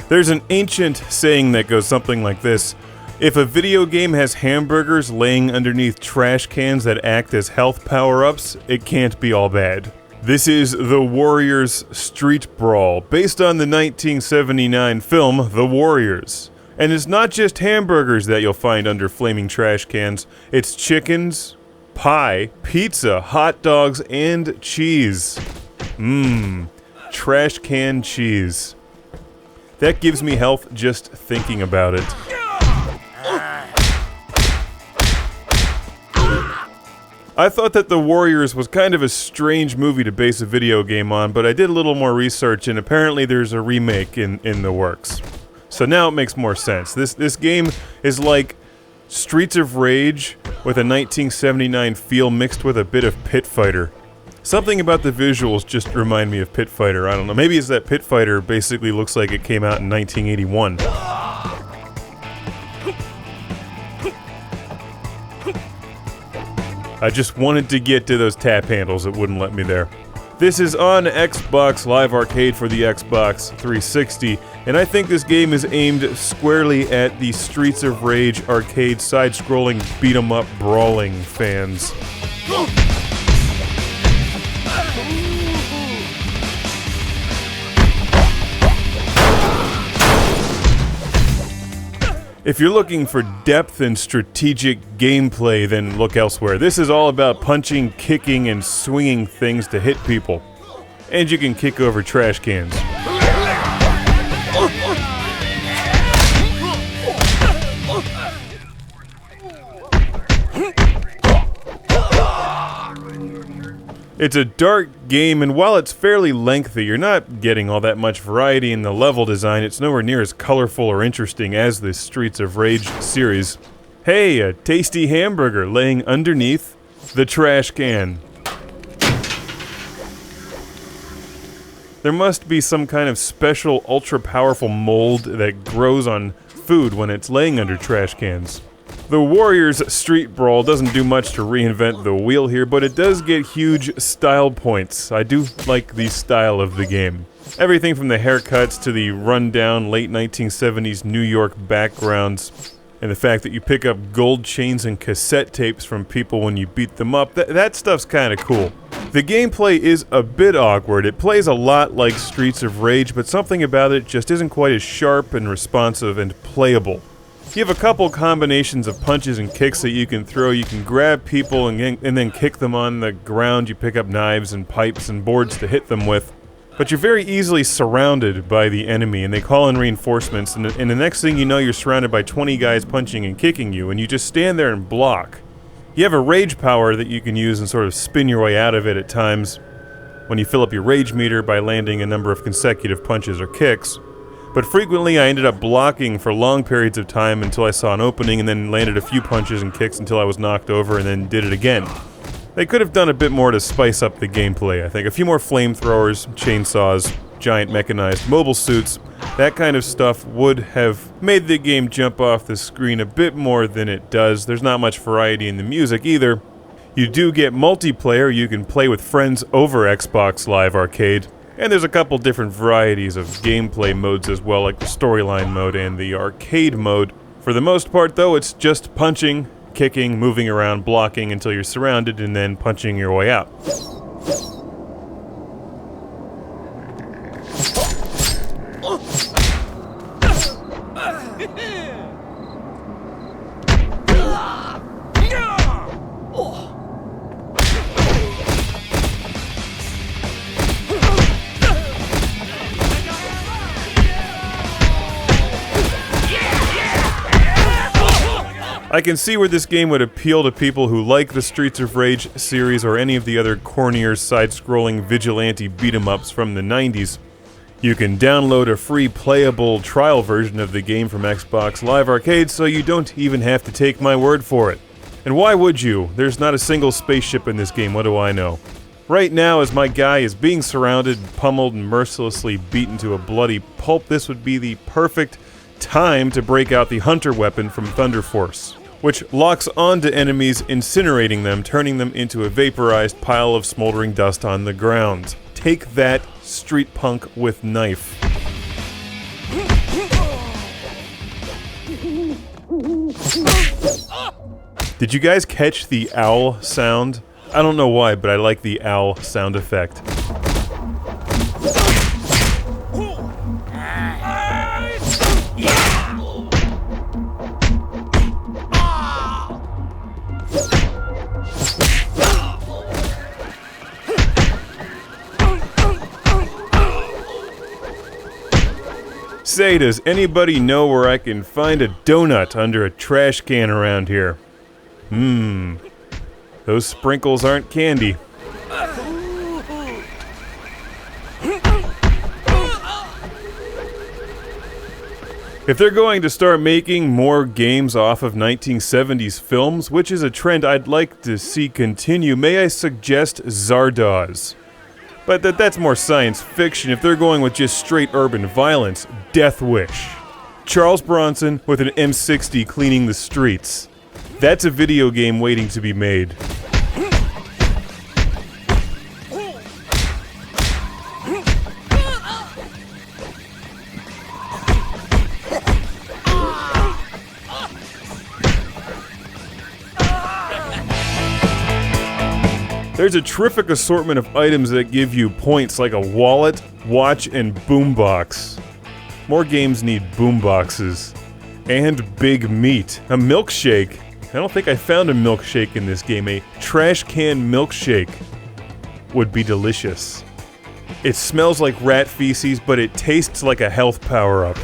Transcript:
There's an ancient saying that goes something like this: if a video game has hamburgers laying underneath trash cans that act as health power-ups, it can't be all bad. This is The Warriors Street Brawl, based on the 1979 film The Warriors. And it's not just hamburgers that you'll find under flaming trash cans, it's chickens, pie, pizza, hot dogs, and cheese. Trash can cheese. That gives me health just thinking about it. I thought that The Warriors was kind of a strange movie to base a video game on, but I did a little more research and apparently there's a remake in the works. So now it makes more sense. This game is like Streets of Rage with a 1979 feel mixed with a bit of Pit Fighter. Something about the visuals just remind me of Pit Fighter, I don't know. Maybe it's that Pit Fighter basically looks like it came out in 1981. I just wanted to get to those tap handles, it wouldn't let me there. This is on Xbox Live Arcade for the Xbox 360, and I think this game is aimed squarely at the Streets of Rage arcade side-scrolling beat-em-up brawling fans. If you're looking for depth and strategic gameplay, then look elsewhere. This is all about punching, kicking, and swinging things to hit people. And you can kick over trash cans. It's a dark game, and while it's fairly lengthy, you're not getting all that much variety in the level design. It's nowhere near as colorful or interesting as the Streets of Rage series. Hey, a tasty hamburger laying underneath the trash can. There must be some kind of special ultra-powerful mold that grows on food when it's laying under trash cans. The Warriors Street Brawl doesn't do much to reinvent the wheel here, but it does get huge style points. I do like the style of the game. Everything from the haircuts to the rundown late 1970s New York backgrounds, and the fact that you pick up gold chains and cassette tapes from people when you beat them up, that stuff's kinda cool. The gameplay is a bit awkward. It plays a lot like Streets of Rage, but something about it just isn't quite as sharp and responsive and playable. You have a couple combinations of punches and kicks that you can throw. You can grab people and then kick them on the ground. You pick up knives and pipes and boards to hit them with. But you're very easily surrounded by the enemy, and they call in reinforcements, and the next thing you know, you're surrounded by 20 guys punching and kicking you, and you just stand there and block. You have a rage power that you can use and sort of spin your way out of it at times when you fill up your rage meter by landing a number of consecutive punches or kicks. But frequently I ended up blocking for long periods of time until I saw an opening and then landed a few punches and kicks until I was knocked over and then did it again. They could have done a bit more to spice up the gameplay, I think. A few more flamethrowers, chainsaws, giant mechanized mobile suits, that kind of stuff would have made the game jump off the screen a bit more than it does. There's not much variety in the music either. You do get multiplayer, you can play with friends over Xbox Live Arcade. And there's a couple different varieties of gameplay modes as well, like the storyline mode and the arcade mode. For the most part, though, it's just punching, kicking, moving around, blocking until you're surrounded, and then punching your way out. I can see where this game would appeal to people who like the Streets of Rage series or any of the other cornier side-scrolling vigilante beat-em-ups from the 90s. You can download a free playable trial version of the game from Xbox Live Arcade, so you don't even have to take my word for it. And why would you? There's not a single spaceship in this game, what do I know? Right now, as my guy is being surrounded, pummeled, and mercilessly beaten to a bloody pulp, this would be the perfect time to break out the Hunter weapon from Thunder Force, which locks onto enemies, incinerating them, turning them into a vaporized pile of smoldering dust on the ground. Take that, street punk with knife. Did you guys catch the owl sound? I don't know why, but I like the owl sound effect. Say, does anybody know where I can find a donut under a trash can around here? Those sprinkles aren't candy. If they're going to start making more games off of 1970s films, which is a trend I'd like to see continue, may I suggest Zardoz? But that's more science fiction. If they're going with just straight urban violence, Death Wish. Charles Bronson with an M60 cleaning the streets. That's a video game waiting to be made. There's a terrific assortment of items that give you points like a wallet, watch, and boombox. More games need boomboxes. And big meat. A milkshake. I don't think I found a milkshake in this game. A trash can milkshake would be delicious. It smells like rat feces, but it tastes like a health power-up.